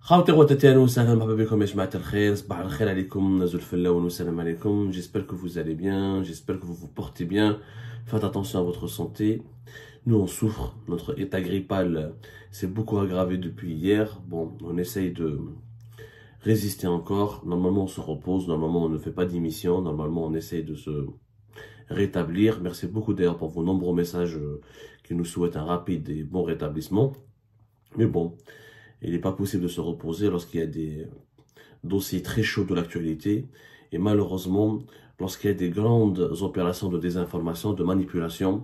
خاوتي غوتاتي اهلا وسهلا مرحبا بكم يا جماعة الخير صباح الخير عليكم زول فلاون والسلام عليكم. J'espère que vous allez bien, j'espère que vous vous portez bien. Faites attention à votre santé. Nous on souffre, notre état grippal s'est beaucoup aggravé depuis hier. Bon, on essaye de résister encore. Normalement on se repose, normalement on ne fait pas d'émission, normalement on essaye de se rétablir. Merci beaucoup d'ailleurs pour vos nombreux messages qui nous souhaitent un rapide et bon rétablissement. Mais bon, il n'est pas possible de se reposer lorsqu'il y a des dossiers très chauds de l'actualité. Et malheureusement, lorsqu'il y a des grandes opérations de désinformation, de manipulation,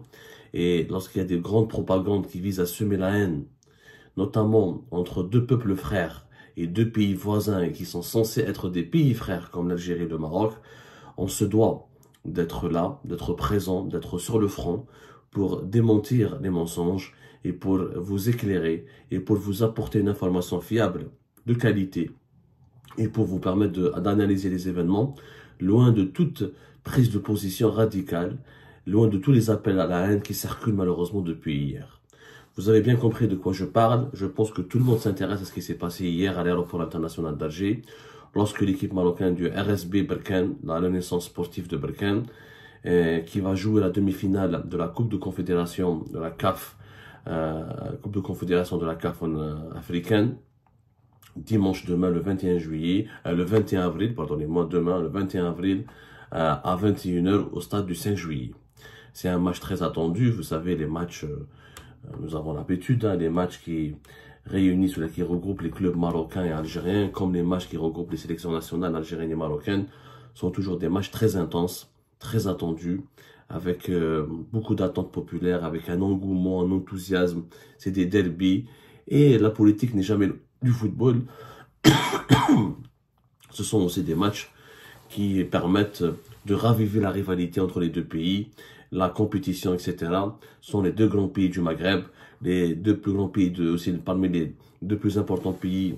et lorsqu'il y a des grandes propagandes qui visent à semer la haine, notamment entre deux peuples frères et deux pays voisins et qui sont censés être des pays frères comme l'Algérie et le Maroc, on se doit d'être là, d'être présent, d'être sur le front pour démentir les mensonges et pour vous éclairer et pour vous apporter une information fiable, de qualité et pour vous permettre d'analyser les événements loin de toute prise de position radicale, loin de tous les appels à la haine qui circulent malheureusement depuis hier. Vous avez bien compris de quoi je parle. Je pense que tout le monde s'intéresse à ce qui s'est passé hier à l'aéroport international d'Alger, lorsque l'équipe marocaine du RSB Berkane, la Renaissance sportive de Berkane, qui va jouer la demi-finale de la Coupe de Confédération de la CAF, Coupe de Confédération de la CAF africaine, dimanche demain le 21 juillet, le 21 avril, pardonnez-moi, demain le 21 avril à 21h au stade du 5 juillet. C'est un match très attendu, vous savez, les matchs, nous avons l'habitude, les matchs qui réunissent ou qui regroupent les clubs marocains et algériens, comme les matchs qui regroupent les sélections nationales algériennes et marocaines, sont toujours des matchs très intenses, très attendus, avec beaucoup d'attentes populaires, avec un engouement, un enthousiasme. C'est des derbies. Et la politique n'est jamais du football. Ce sont aussi des matchs qui permettent de raviver la rivalité entre les deux pays, la compétition, etc. Ce sont les deux grands pays du Maghreb, les deux plus grands pays, aussi parmi les deux plus importants pays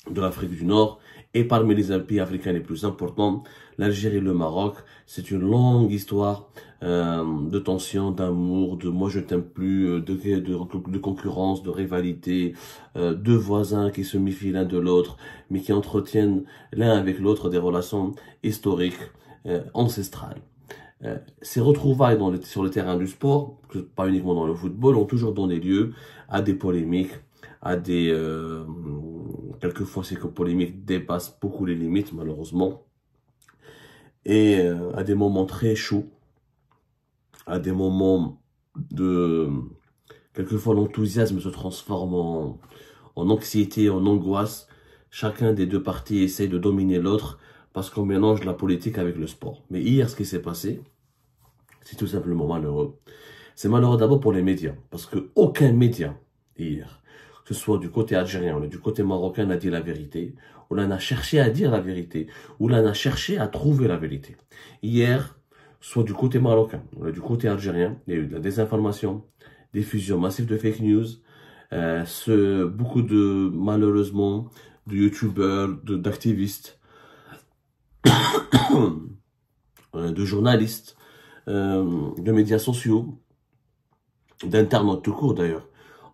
de l'Afrique du Nord, et parmi les pays africains les plus importants, l'Algérie et le Maroc. C'est une longue histoire de tension, d'amour, de moi je t'aime plus, de concurrence, de rivalité, deux voisins qui se méfient l'un de l'autre, mais qui entretiennent l'un avec l'autre des relations historiques, ancestrales. Ces retrouvailles sur le terrain du sport, pas uniquement dans le football, ont toujours donné lieu à des polémiques, à des quelquefois ces polémiques dépassent beaucoup les limites malheureusement, et à des moments très chauds, à des moments de quelquefois l'enthousiasme se transforme en anxiété, en angoisse. Chacun des deux parties essaye de dominer l'autre parce qu'on mélange la politique avec le sport. Mais hier, ce qui s'est passé, c'est tout simplement malheureux. C'est malheureux d'abord pour les médias, parce que aucun média hier, que ce soit du côté algérien ou du côté marocain, n'a dit la vérité, ou l'on a cherché à dire la vérité, ou l'on a cherché à trouver la vérité. Hier, soit du côté marocain ou du côté algérien, il y a eu de la désinformation, diffusion massive de fake news, beaucoup de, malheureusement, de youtubeurs, d'activistes, de journalistes, de médias sociaux, d'internautes tout court d'ailleurs,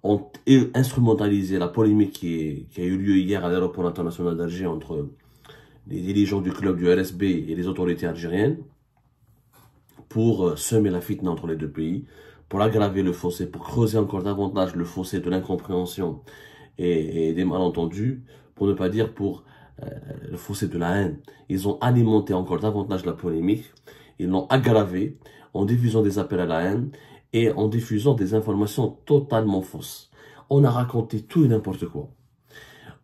ont instrumentalisé la polémique qui a eu lieu hier à l'aéroport international d'Alger entre les dirigeants du club du RSB et les autorités algériennes pour semer la fitna entre les deux pays, pour aggraver le fossé, pour creuser encore davantage le fossé de l'incompréhension et des malentendus, pour ne pas dire pour le fossé de la haine. Ils ont alimenté encore davantage la polémique, ils l'ont aggravé en diffusant des appels à la haine et en diffusant des informations totalement fausses. On a raconté tout et n'importe quoi.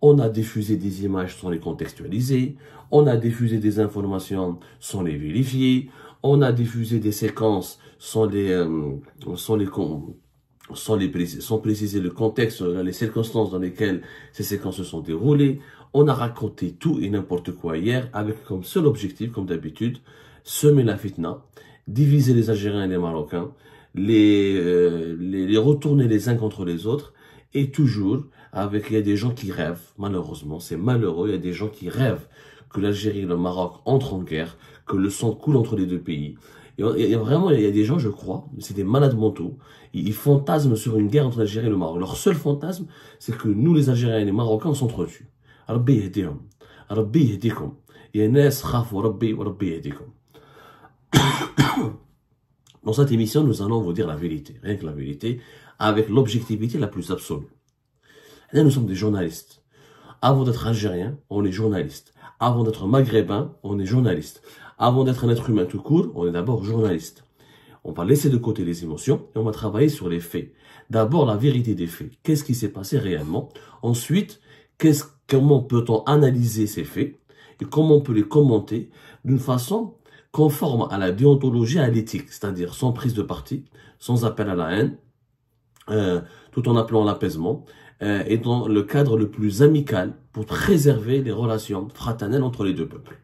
On a diffusé des images sans les contextualiser, on a diffusé des informations sans les vérifier, on a diffusé des séquences sans préciser le contexte, les circonstances dans lesquelles ces séquences se sont déroulées. On a raconté tout et n'importe quoi hier avec comme seul objectif, comme d'habitude, semer la fitna, diviser les Algériens et les Marocains, les retourner les uns contre les autres, et toujours il y a des gens qui rêvent, malheureusement, c'est malheureux, il y a des gens qui rêvent que l'Algérie et le Maroc entrent en guerre, que le sang coule entre les deux pays. Il y a des gens, je crois, c'est des malades mentaux, ils fantasment sur une guerre entre l'Algérie et le Maroc. Leur seul fantasme, c'est que nous, les Algériens et les Marocains, on s'entretue. ربي يهديهم ربي يهديكم يا ناس خافوا ربي وربي يهديكم. Dans cette émission, nous allons vous dire la vérité, rien que la vérité, avec l'objectivité la plus absolue. Là, nous sommes des journalistes. Avant d'être algérien, on est journaliste. Avant d'être maghrébin, on est journaliste. Avant d'être un être humain tout court, on est d'abord journaliste. On va laisser de côté les émotions et on va travailler sur les faits. D'abord, la vérité des faits. Qu'est-ce qui s'est passé réellement? Ensuite, comment peut-on analyser ces faits et comment on peut les commenter d'une façon conforme à la déontologie et à l'éthique, c'est-à-dire sans prise de parti, sans appel à la haine, tout en appelant à l'apaisement, et dans le cadre le plus amical pour préserver les relations fraternelles entre les deux peuples.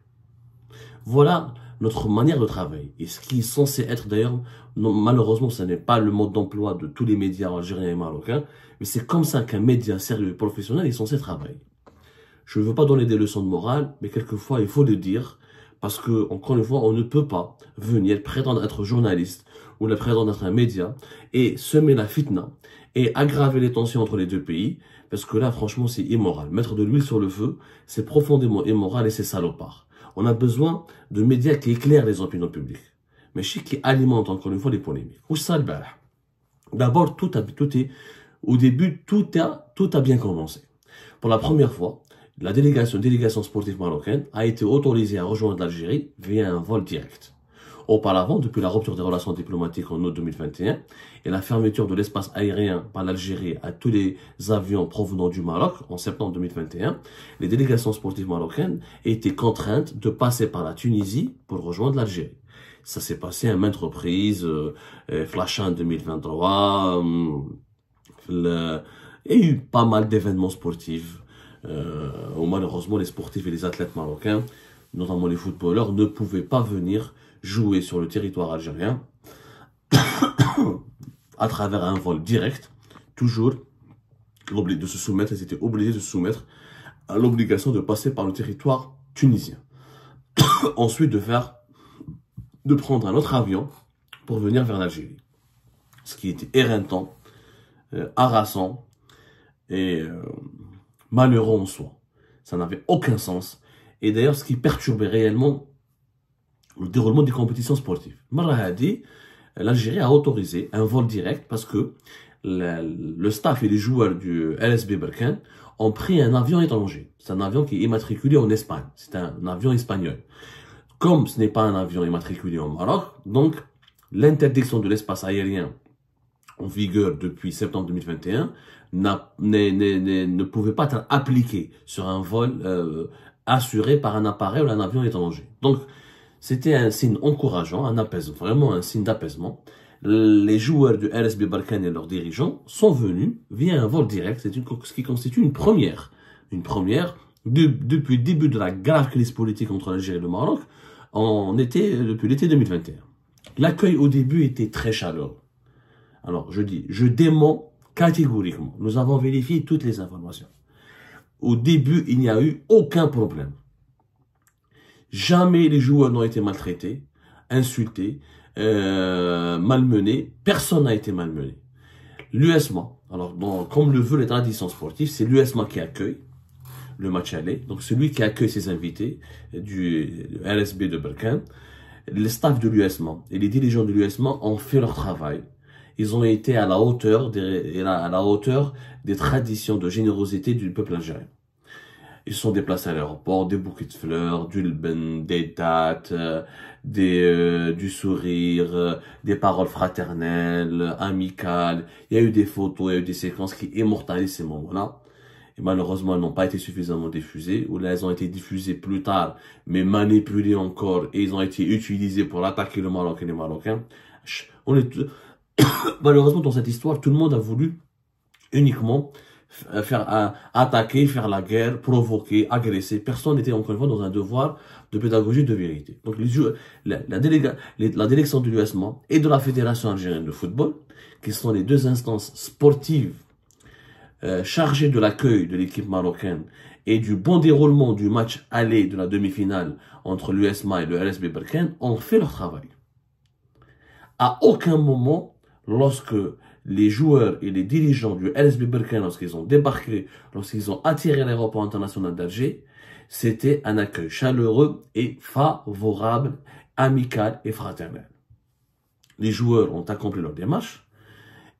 Voilà notre manière de travailler. Et ce qui est censé être d'ailleurs, malheureusement, ce n'est pas le mode d'emploi de tous les médias algériens et marocains, mais c'est comme ça qu'un média sérieux et professionnel est censé travailler. Je ne veux pas donner des leçons de morale, mais quelquefois il faut le dire, parce que, encore une fois, on ne peut pas venir prétendre être journaliste ou prétendre être un média et semer la fitna et aggraver les tensions entre les deux pays, parce que là, franchement, c'est immoral. Mettre de l'huile sur le feu, c'est profondément immoral et c'est salopard. On a besoin de médias qui éclairent les opinions publiques, mais qui alimentent, encore une fois, les polémiques. Où ça, d'abord, au début, tout a bien commencé. Pour la première fois, la délégation sportive marocaine a été autorisée à rejoindre l'Algérie via un vol direct. Auparavant, depuis la rupture des relations diplomatiques en août 2021 et la fermeture de l'espace aérien par l'Algérie à tous les avions provenant du Maroc en septembre 2021, les délégations sportives marocaines étaient contraintes de passer par la Tunisie pour rejoindre l'Algérie. Ça s'est passé à maintes reprises, Flashan 2023, il y a eu pas mal d'événements sportifs. Où malheureusement les sportifs et les athlètes marocains, notamment les footballeurs, ne pouvaient pas venir jouer sur le territoire algérien à travers un vol direct, toujours de se soumettre, ils étaient obligés de se soumettre à l'obligation de passer par le territoire tunisien. Ensuite de prendre un autre avion pour venir vers l'Algérie. Ce qui était éreintant, harassant et malheureux en soi. Ça n'avait aucun sens. Et d'ailleurs, ce qui perturbait réellement le déroulement des compétitions sportives. Marahadi, l'Algérie a autorisé un vol direct parce que le staff et les joueurs du LSB Berkane ont pris un avion étranger. C'est un avion qui est immatriculé en Espagne. C'est un avion espagnol. Comme ce n'est pas un avion immatriculé au Maroc, donc l'interdiction de l'espace aérien en vigueur depuis septembre 2021 ne pouvait pas être appliquée sur un vol assuré par un appareil ou un avion étranger. Donc, c'était un signe encourageant, un apaisement, vraiment un signe d'apaisement. Les joueurs du LSB Berkane et leurs dirigeants sont venus via un vol direct, ce qui constitue une première. Une première depuis le début de la grave crise politique entre l'Algérie et le Maroc, depuis l'été 2021. L'accueil au début était très chaleureux. Alors, je dément catégoriquement. Nous avons vérifié toutes les informations. Au début, il n'y a eu aucun problème. Jamais les joueurs n'ont été maltraités, insultés, malmenés. Personne n'a été malmené. L'USMA, alors comme le veut les traditions sportives, c'est l'USMA qui accueille le match aller. Donc celui qui accueille ses invités du LSB de Berkane. Le staff de l'USMA et les dirigeants de l'USMA ont fait leur travail. Ils ont été à la hauteur des traditions de générosité du peuple algérien. Ils se sont déplacés à l'aéroport, des bouquets de fleurs, du lben, des dates, du sourire, des paroles fraternelles, amicales. Il y a eu des photos, il y a eu des séquences qui immortalisent ces moments-là. Et malheureusement, elles n'ont pas été suffisamment diffusées, ou là, elles ont été diffusées plus tard, mais manipulées encore, et ils ont été utilisés pour attaquer le Maroc et les Marocains. Malheureusement, dans cette histoire, tout le monde a voulu uniquement attaquer, faire la guerre, provoquer, agresser. Personne n'était encore une fois dans un devoir de pédagogie de vérité. Donc la délégation de l'USMA et de la Fédération algérienne de football, qui sont les deux instances sportives chargées de l'accueil de l'équipe marocaine et du bon déroulement du match aller de la demi-finale entre l'USMA et le LSB Berkane, ont fait leur travail. À aucun moment, lorsque les joueurs et les dirigeants du LSB Berkane, lorsqu'ils ont débarqué, lorsqu'ils ont atterri à l'aéroport international d'Alger, c'était un accueil chaleureux et favorable, amical et fraternel. Les joueurs ont accompli leur démarche,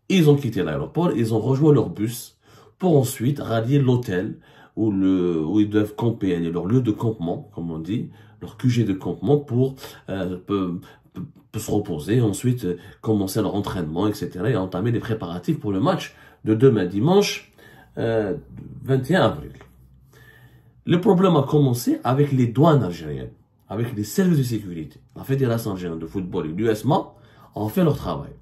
ils ont quitté l'aéroport, ils ont rejoint leur bus pour ensuite rallier l'hôtel où ils doivent camper, leur lieu de campement, comme on dit, leur QG de campement pour se reposer, ensuite commencer leur entraînement, etc. et entamer les préparatifs pour le match de demain dimanche 21 avril. Le problème a commencé avec les douanes algériennes, avec les services de sécurité. La Fédération algérienne de football et l'USMA ont fait leur travail.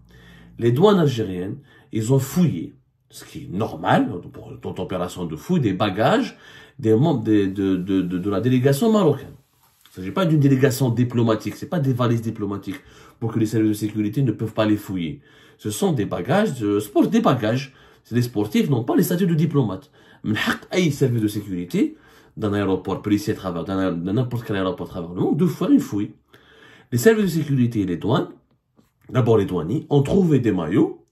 Les douanes algériennes, ils ont fouillé, ce qui est normal pour toute opération de fouille, des bagages des membres de la délégation marocaine. Il ne s'agit pas d'une délégation diplomatique, ce n'est pas des valises diplomatiques pour que les services de sécurité ne peuvent pas les fouiller. Ce sont des bagages de sport, des bagages. Les sportifs n'ont pas les statuts de diplomate. Mais un service de sécurité d'un aéroport policier à travers, dans n'importe quel aéroport à travers le monde, de faire une fouille. Les services de sécurité et les douanes, d'abord les douaniers, ont trouvé des maillots.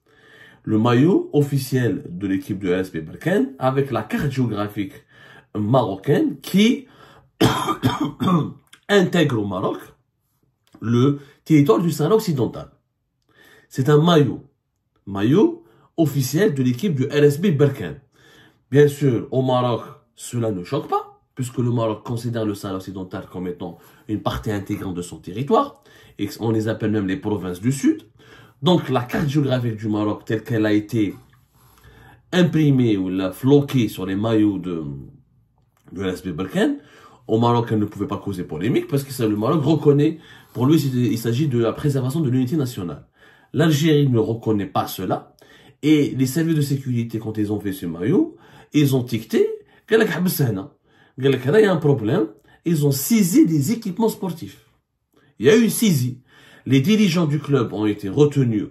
Le maillot officiel de l'équipe de LSB Berkane avec la carte géographique marocaine qui intègre au Maroc le territoire du Sahara occidental. C'est un maillot officiel de l'équipe du LSB Berkane. Bien sûr, au Maroc, cela ne choque pas, puisque le Maroc considère le Sahara occidental comme étant une partie intégrante de son territoire, et on les appelle même les provinces du Sud. Donc la carte géographique du Maroc, telle qu'elle a été imprimée ou floquée sur les maillots de LSB Berkane, au Maroc, elle ne pouvait pas causer polémique parce que le Maroc reconnaît, pour lui, il s'agit de la préservation de l'unité nationale. L'Algérie ne reconnaît pas cela. Et les services de sécurité, quand ils ont fait ce maillot, ils ont ticté, il y a un problème, ils ont saisi des équipements sportifs. Il y a eu une saisie. Les dirigeants du club ont été retenus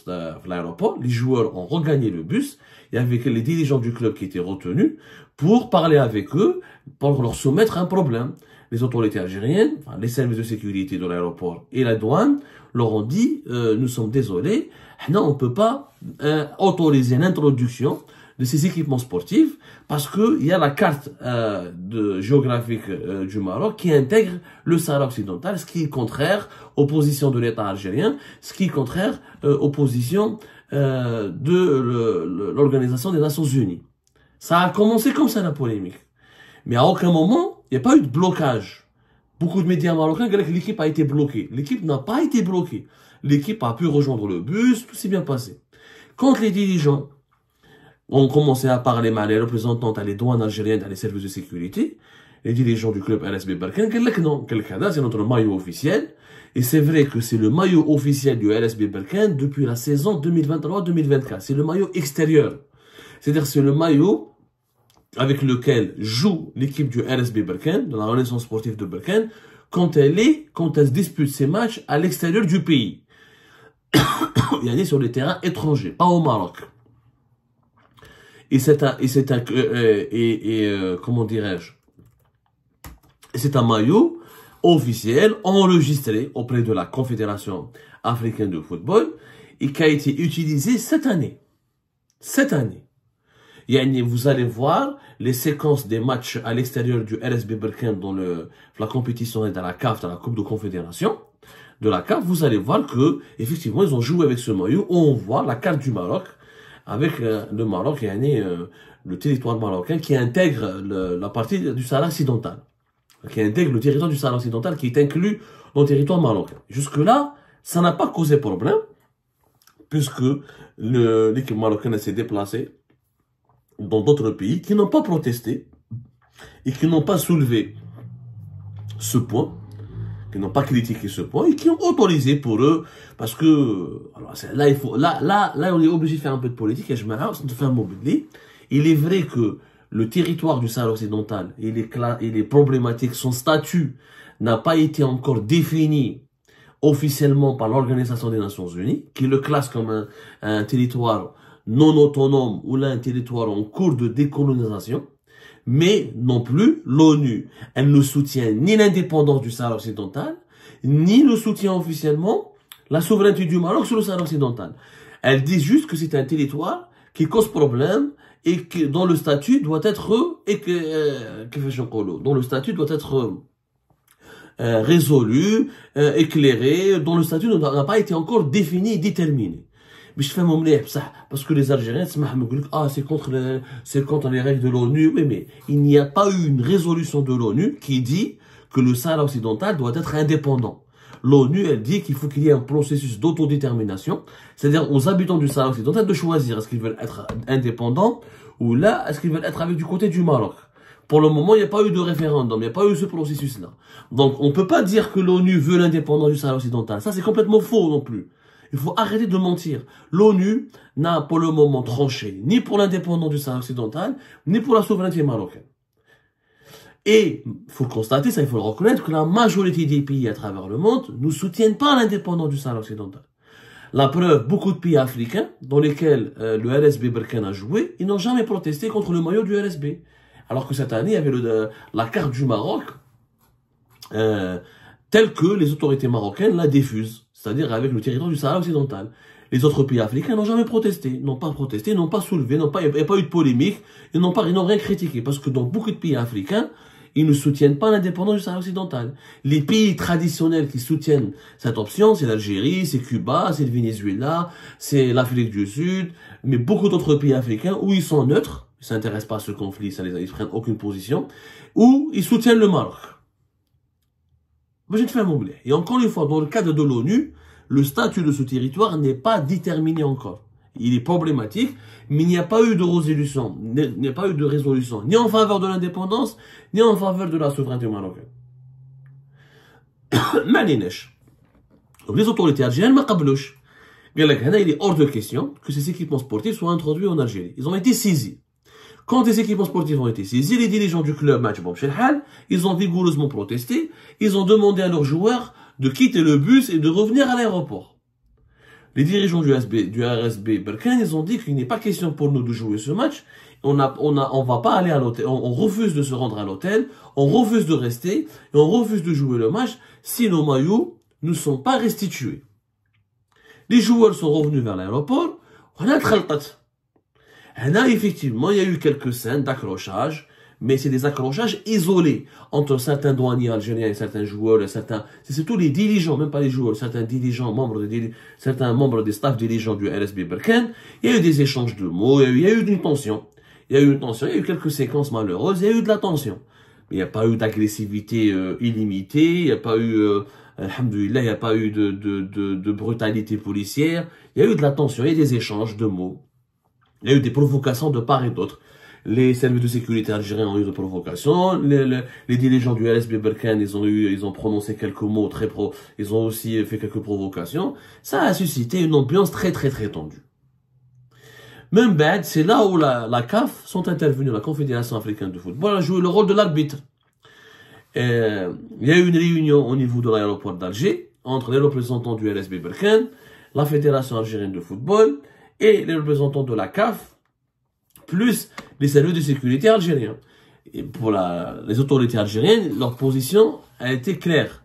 à l'aéroport, les joueurs ont regagné le bus, il y avait les dirigeants du club qui étaient retenus pour parler avec eux, pour leur soumettre un problème. Les autorités algériennes, enfin, les services de sécurité de l'aéroport et la douane leur ont dit nous sommes désolés, on ne peut pas autoriser l'introduction de ces équipements sportifs parce qu'il y a la carte géographique du Maroc qui intègre le Sahara occidental, ce qui est contraire aux positions de l'État algérien, ce qui est contraire aux positions de l'Organisation des Nations Unies. Ça a commencé comme ça la polémique. Mais à aucun moment, il n'y a pas eu de blocage. Beaucoup de médias marocains disent que l'équipe a été bloquée. L'équipe n'a pas été bloquée. L'équipe a pu rejoindre le bus, tout s'est bien passé. Quand les dirigeants ont commencé à parler mal, les représentants à les douanes algériennes, à les services de sécurité, les dirigeants du club LSB Berkane, disent que non, c'est notre maillot officiel. Et c'est vrai que c'est le maillot officiel du LSB Berkane depuis la saison 2023-2024. C'est le maillot extérieur. C'est-à-dire c'est le maillot avec lequel joue l'équipe du LSB Berkane, de la Renaissance sportive de Berkane, quand elle se dispute ses matchs à l'extérieur du pays. Il y a sur les terrains étrangers, pas au Maroc. Comment dirais-je? C'est un maillot officiel enregistré auprès de la Confédération africaine de football et qui a été utilisé cette année. Cette année. Vous allez voir les séquences des matchs à l'extérieur du LSB Berkane dans la compétition et dans la CAF, dans la Coupe de Confédération de la CAF. Vous allez voir que, effectivement, ils ont joué avec ce maillot où on voit la carte du Maroc avec le Maroc, le territoire marocain qui intègre la partie du Sahara occidental. Qui intègre le territoire du Sahara occidental qui est inclus dans le territoire marocain. Jusque-là, ça n'a pas causé problème puisque l'équipe marocaine s'est déplacée dans d'autres pays qui n'ont pas protesté et qui n'ont pas soulevé ce point, qui n'ont pas critiqué ce point et qui ont autorisé pour eux, parce que alors là on est obligé de faire un peu de politique et je m'arrête de faire un mot. Il est vrai que le territoire du Sahara occidental et les problématiques, son statut n'a pas été encore défini officiellement par l'Organisation des Nations Unies, qui le classe comme un territoire non autonome ou là un territoire en cours de décolonisation, mais non plus l'ONU. Elle ne soutient ni l'indépendance du Sahara occidental, ni ne soutient officiellement la souveraineté du Maroc sur le Sahara occidental. Elle dit juste que c'est un territoire qui cause problème et que dont le statut doit être dont le statut doit être résolu, éclairé, dont le statut n'a pas été encore défini et déterminé. Mais je fais mon parce que les Algériens, c'est contre les règles de l'ONU. Oui, mais il n'y a pas eu une résolution de l'ONU qui dit que le Sahara occidental doit être indépendant. L'ONU, elle dit qu'il faut qu'il y ait un processus d'autodétermination, c'est-à-dire aux habitants du Sahara occidental de choisir est-ce qu'ils veulent être indépendants ou là, est-ce qu'ils veulent être avec du côté du Maroc. Pour le moment, il n'y a pas eu de référendum, il n'y a pas eu ce processus-là. Donc, on ne peut pas dire que l'ONU veut l'indépendance du Sahara occidental. Ça, c'est complètement faux non plus. Il faut arrêter de mentir. L'ONU n'a pour le moment tranché ni pour l'indépendance du Sahara occidental, ni pour la souveraineté marocaine. Et il faut constater, ça il faut le reconnaître, que la majorité des pays à travers le monde ne soutiennent pas l'indépendance du Sahara occidental. La preuve, beaucoup de pays africains dans lesquels le RSB Berkane a joué, ils n'ont jamais protesté contre le maillot du RSB. Alors que cette année, il y avait la carte du Maroc telle que les autorités marocaines la diffusent, c'est-à-dire avec le territoire du Sahara occidental. Les autres pays africains n'ont jamais protesté, n'ont pas soulevé, il n'y a pas eu de polémique, ils n'ont rien critiqué, parce que dans beaucoup de pays africains, ils ne soutiennent pas l'indépendance du Sahara occidental. Les pays traditionnels qui soutiennent cette option, c'est l'Algérie, c'est Cuba, c'est le Venezuela, c'est l'Afrique du Sud, mais beaucoup d'autres pays africains où ils sont neutres, ils ne s'intéressent pas à ce conflit, ils ne prennent aucune position, où ils soutiennent le Maroc. Moi, je te fais un mot. Et encore une fois, dans le cadre de l'ONU, le statut de ce territoire n'est pas déterminé encore. Il est problématique, mais il n'y a pas eu de résolution, ni en faveur de l'indépendance, ni en faveur de la souveraineté marocaine. Donc les autorités algériennes ne qablouch. Il est hors de question que ces équipements sportifs soient introduits en Algérie. Ils ont été saisis. Quand les équipements sportifs ont été saisis, les dirigeants du club Match Bob Chelhal, ils ont vigoureusement protesté, ils ont demandé à leurs joueurs de quitter le bus et de revenir à l'aéroport. Les dirigeants du RSB Berkane, ils ont dit qu'il n'est pas question pour nous de jouer ce match. On va pas aller à l'hôtel. On refuse de se rendre à l'hôtel. On refuse de rester. Et on refuse de jouer le match si nos maillots ne sont pas restitués. Les joueurs sont revenus vers l'aéroport. On a khaltat. Effectivement, il y a eu quelques scènes d'accrochage. Mais c'est des accrochages isolés entre certains douaniers algériens et certains joueurs, c'est surtout les dirigeants, même pas les joueurs, certains dirigeants, certains membres des staffs dirigeants du RSB Berkane. Il y a eu des échanges de mots, il y a eu une tension. Il y a eu quelques séquences malheureuses, il y a eu de la tension. Mais il n'y a pas eu d'agressivité illimitée, il n'y a pas eu, alhamdoulilah, il n'y a pas eu de brutalité policière. Il y a eu de la tension, il y a eu des échanges de mots. Il y a eu des provocations de part et d'autre. Les services de sécurité algériens ont eu des provocations. Les dirigeants du RSB Berkane, ils ont prononcé quelques mots ils ont aussi fait quelques provocations. Ça a suscité une ambiance très tendue. Même bad, c'est là où la CAF sont intervenus, la Confédération africaine de football a joué le rôle de l'arbitre. Il y a eu une réunion au niveau de l'aéroport d'Alger entre les représentants du RSB Berkane, la Fédération algérienne de football et les représentants de la CAF, plus les services de sécurité algériens. Et pour les autorités algériennes, leur position a été claire.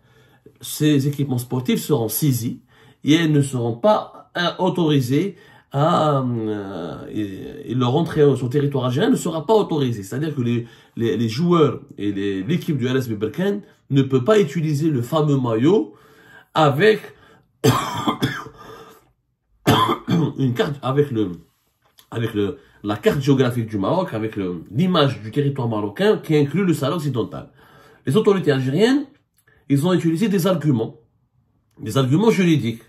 Ces équipements sportifs seront saisis et elles ne seront pas autorisés et leur entrée sur le territoire algérien ne sera pas autorisée. C'est-à-dire que les joueurs et l'équipe du RSB Berkane ne peut pas utiliser le fameux maillot avec une carte, avec la carte géographique du Maroc, avec l'image du territoire marocain qui inclut le Sahara occidental. Les autorités algériennes, ils ont utilisé des arguments juridiques.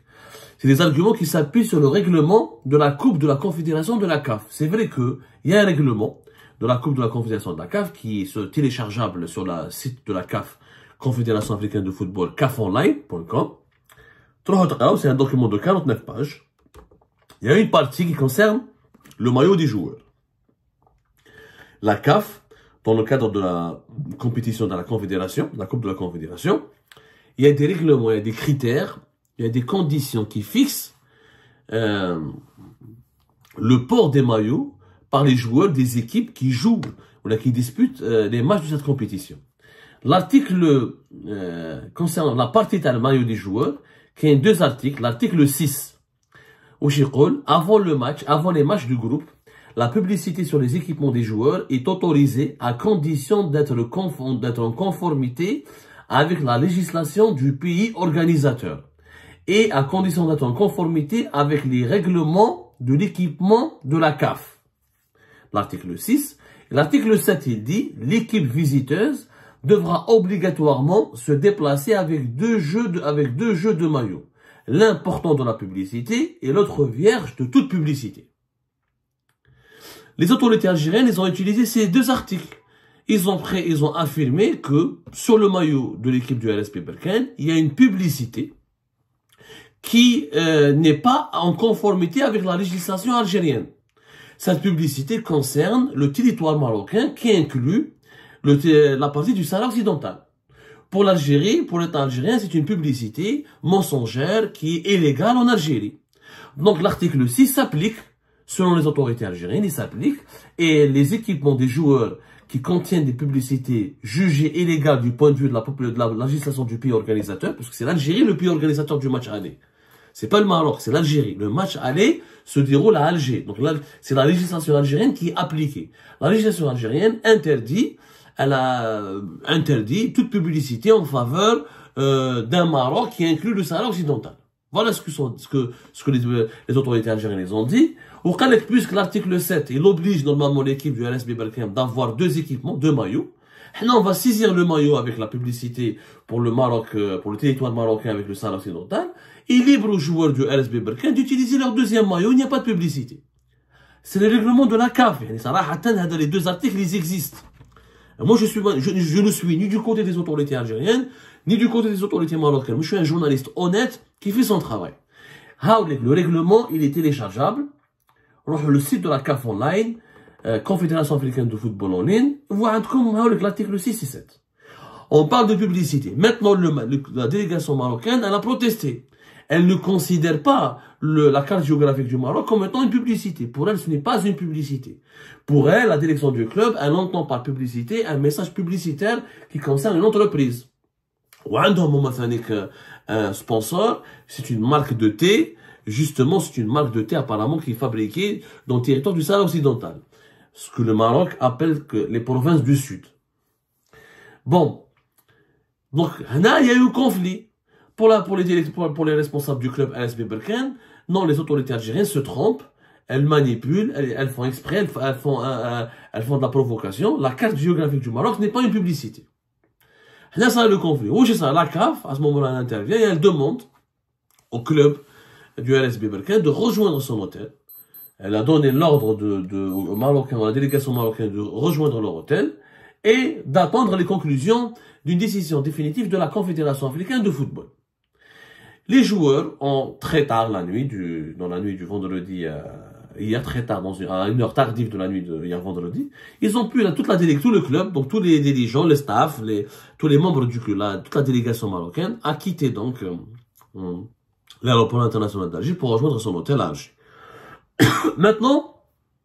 C'est des arguments qui s'appuient sur le règlement de la Coupe de la Confédération de la CAF. C'est vrai qu'il y a un règlement de la Coupe de la Confédération de la CAF qui est téléchargeable sur le site de la CAF, Confédération africaine de football, cafonline.com. C'est un document de 49 pages. Il y a une partie qui concerne le maillot des joueurs. La CAF, dans le cadre de la compétition de la Confédération, la Coupe de la Confédération, il y a des règlements, il y a des critères, il y a des conditions qui fixent le port des maillots par les joueurs des équipes qui jouent ou qui disputent les matchs de cette compétition. L'article concernant la partie du maillot des joueurs, qui a deux articles, l'article 6, avant le match, avant les matchs du groupe, la publicité sur les équipements des joueurs est autorisée à condition d'être en conformité avec la législation du pays organisateur et à condition d'être en conformité avec les règlements de l'équipement de la CAF. L'article 6. L'article 7, il dit, l'équipe visiteuse devra obligatoirement se déplacer avec deux jeux de maillots. L'un portant de la publicité et l'autre vierge de toute publicité. Les autorités algériennes, ils ont utilisé ces deux articles. Ils ont affirmé que sur le maillot de l'équipe du RSB Berkane, il y a une publicité qui n'est pas en conformité avec la législation algérienne. Cette publicité concerne le territoire marocain qui inclut la partie du Sahara occidental. Pour l'Algérie, pour l'État algérien, c'est une publicité mensongère qui est illégale en Algérie. Donc l'article 6 s'applique, selon les autorités algériennes, il s'applique, et les équipements des joueurs qui contiennent des publicités jugées illégales du point de vue de la législation du pays organisateur, parce que c'est l'Algérie le pays organisateur du match aller. C'est pas le Maroc, c'est l'Algérie. Le match aller se déroule à Alger. Donc là, c'est la législation algérienne qui est appliquée. La législation algérienne interdit toute publicité en faveur d'un Maroc qui inclut le Sahara occidental. Voilà ce que les autorités algériennes ont dit. Puisque l'article 7, il oblige normalement l'équipe du RSB Berkane d'avoir deux équipements, deux maillots. Maintenant, on va saisir le maillot avec la publicité pour le Maroc, pour le territoire marocain avec le Sahara occidental, et libre aux joueurs du RSB Berkane d'utiliser leur deuxième maillot, il n'y a pas de publicité. C'est le règlement de la CAF. Les deux articles, ils existent. Moi, je ne suis ni du côté des autorités algériennes, ni du côté des autorités marocaines. Moi, je suis un journaliste honnête qui fait son travail. Le règlement, il est téléchargeable. Le site de la CAF online, Confédération africaine de football en ligne, voit l'article 6 et 7. On parle de publicité. Maintenant, la délégation marocaine, elle a protesté. Elle ne considère pas la carte géographique du Maroc comme étant une publicité. Pour elle, ce n'est pas une publicité. Pour elle, la direction du club, elle entend par publicité un message publicitaire qui concerne une entreprise. Ou un sponsor, c'est une marque de thé. Justement, c'est une marque de thé apparemment qui est fabriquée dans le territoire du Sahara occidental. Ce que le Maroc appelle les provinces du Sud. Bon. Donc, là, il y a eu un conflit. Pour les responsables du club RSB Berkane, non, les autorités algériennes se trompent. Elles manipulent, elles font exprès, elles font de la provocation. La carte géographique du Maroc n'est pas une publicité. Là, ça a le conflit. Oui, c'est ça. La CAF, à ce moment-là, elle intervient et elle demande au club du RSB Berkane de rejoindre son hôtel. Elle a donné l'ordre aux Marocains, à la délégation marocaine de rejoindre leur hôtel et d'attendre les conclusions d'une décision définitive de la Confédération africaine de football. Les joueurs ont très tard dans la nuit du vendredi, hier très tard, à une heure tardive de la nuit de hier vendredi, ils ont pu, tout le club, donc tous les dirigeants, le staff, tous les membres du club, toute la délégation marocaine a quitté donc l'aéroport international d'Alger pour rejoindre son hôtel à Alger. Maintenant,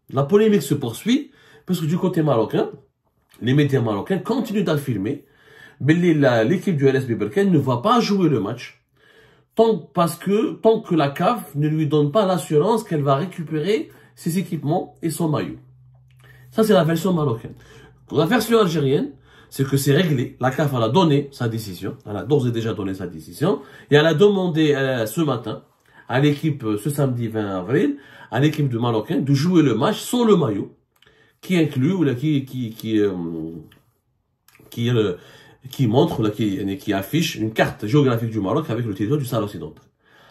la polémique se poursuit, parce que du côté marocain, les médias marocains continuent d'affirmer que l'équipe du RSB Berkane ne va pas jouer le match, tant que la CAF ne lui donne pas l'assurance qu'elle va récupérer ses équipements et son maillot. Ça, c'est la version marocaine. Pour la version algérienne, c'est que c'est réglé. La CAF, elle a donné sa décision. Elle a d'ores et déjà donné sa décision. Et elle a demandé ce matin à l'équipe, ce samedi 20 avril, à l'équipe de Marocaine de jouer le match sans le maillot, qui inclut, ou qui montre, qui affiche une carte géographique du Maroc avec le territoire du Sahara occidental.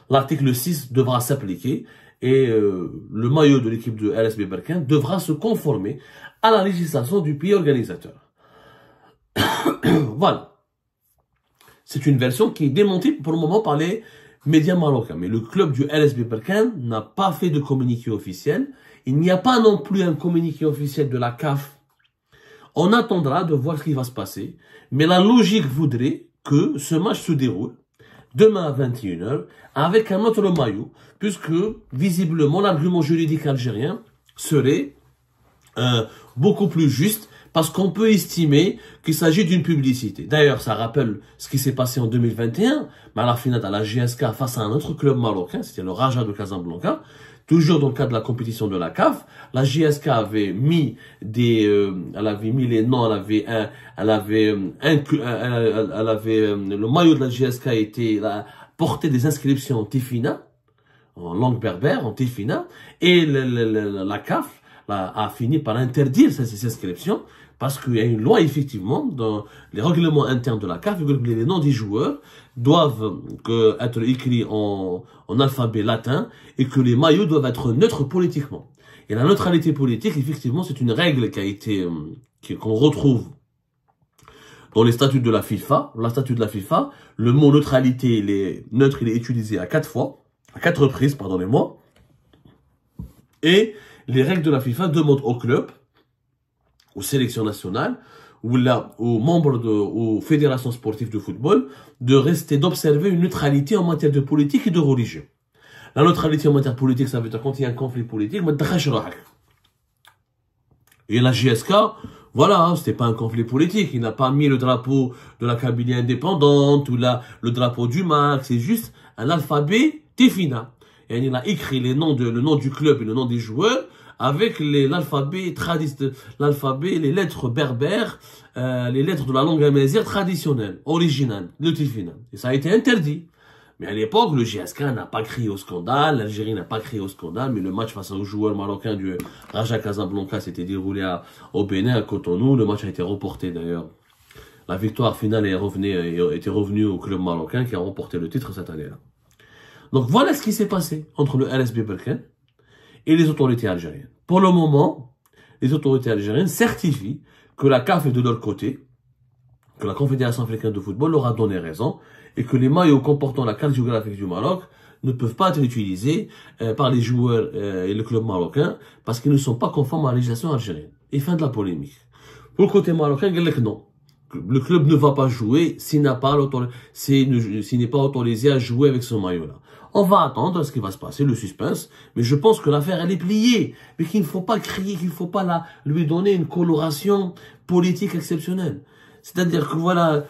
L'article 6 devra s'appliquer et le maillot de l'équipe de RSB Berkane devra se conformer à la législation du pays organisateur. Voilà. C'est une version qui est démontrée pour le moment par les médias marocains. Mais le club du RSB Berkane n'a pas fait de communiqué officiel. Il n'y a pas non plus un communiqué officiel de la CAF. On attendra de voir ce qui va se passer. Mais la logique voudrait que ce match se déroule demain à 21 h avec un autre maillot, puisque visiblement l'argument juridique algérien serait beaucoup plus juste, parce qu'on peut estimer qu'il s'agit d'une publicité. D'ailleurs, ça rappelle ce qui s'est passé en 2021, mais à la finale, à la JSK, face à un autre club marocain, c'était le Raja de Casablanca, toujours dans le cadre de la compétition de la CAF, la JSK avait mis elle avait mis les noms, le maillot de la JSK portait des inscriptions en Tifina, en langue berbère, en Tifina, et la CAF a fini par interdire ces inscriptions, parce qu'il y a une loi, effectivement, dans les règlements internes de la CAF, les noms des joueurs doivent être écrits en alphabet latin, et que les maillots doivent être neutres politiquement. Et la neutralité politique, effectivement, c'est une règle qu'on retrouve dans les statuts de la FIFA. La statut de la FIFA, le mot neutralité, il est utilisé à 4 reprises, pardonnez-moi. Et les règles de la FIFA demandent aux clubs, aux sélections nationales, aux membres aux fédérations sportives de football, d'observer une neutralité en matière de politique et de religion. La neutralité en matière politique, ça veut dire quand il y a un conflit politique, et la JSK, voilà, hein, c'était pas un conflit politique. Il n'a pas mis le drapeau de la Kabylie indépendante ou le drapeau du MAC. C'est juste un alphabet Tifina. Et il a écrit le nom du club et le nom des joueurs avec l'alphabet, les lettres berbères, les lettres de la langue amazigh traditionnelle, originale, le Tifina. Et ça a été interdit. Mais à l'époque, le JSK n'a pas crié au scandale, l'Algérie n'a pas crié au scandale, mais le match face aux joueurs marocains du Raja Casablanca s'était déroulé au Bénin, à Cotonou. Le match a été reporté d'ailleurs. La victoire finale était revenue au club marocain qui a remporté le titre cette année-là. Donc voilà ce qui s'est passé entre le RSB Berkane et les autorités algériennes. Pour le moment, les autorités algériennes certifient que la CAF est de leur côté, que la Confédération africaine de football leur a donné raison, et que les maillots comportant la carte géographique du Maroc ne peuvent pas être utilisés par les joueurs et le club marocain parce qu'ils ne sont pas conformes à la législation algérienne. Et fin de la polémique. Pour le côté marocain, il dit que non. Le club ne va pas jouer s'il n'est pas autorisé à jouer avec ce maillot-là. On va attendre ce qui va se passer, le suspense, mais je pense que l'affaire, elle est pliée, mais qu'il ne faut pas crier, qu'il ne faut pas lui donner une coloration politique exceptionnelle. C'est-à-dire que voilà,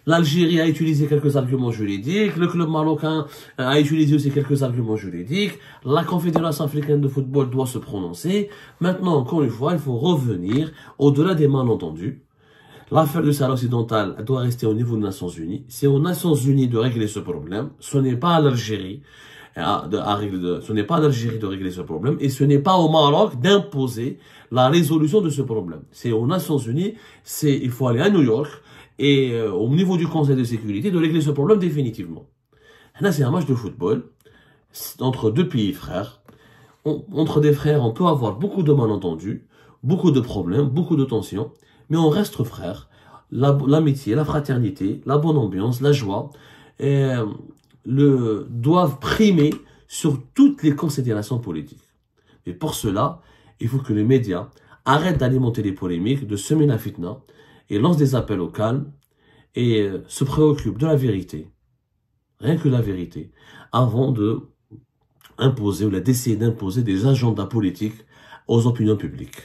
l'Algérie a utilisé quelques arguments juridiques, le club marocain a utilisé aussi quelques arguments juridiques, la Confédération africaine de football doit se prononcer. Maintenant, encore une fois, il faut revenir au-delà des malentendus. L'affaire du Sahara occidental doit rester au niveau des Nations Unies. C'est aux Nations Unies de régler ce problème. Ce n'est pas à l'Algérie de régler ce problème. Et ce n'est pas au Maroc d'imposer la résolution de ce problème. C'est aux Nations Unies. Il faut aller à New York et au niveau du Conseil de sécurité de régler ce problème définitivement. Là, c'est un match de football entre deux pays frères. Entre des frères, on peut avoir beaucoup de malentendus, beaucoup de problèmes, beaucoup de tensions. Mais on reste frères, l'amitié, la fraternité, la bonne ambiance, la joie, doivent primer sur toutes les considérations politiques. Et pour cela, il faut que les médias arrêtent d'alimenter les polémiques, de semer la fitna, et lancent des appels au calme, et se préoccupent de la vérité, rien que la vérité, avant d'essayer d'imposer des agendas politiques aux opinions publiques.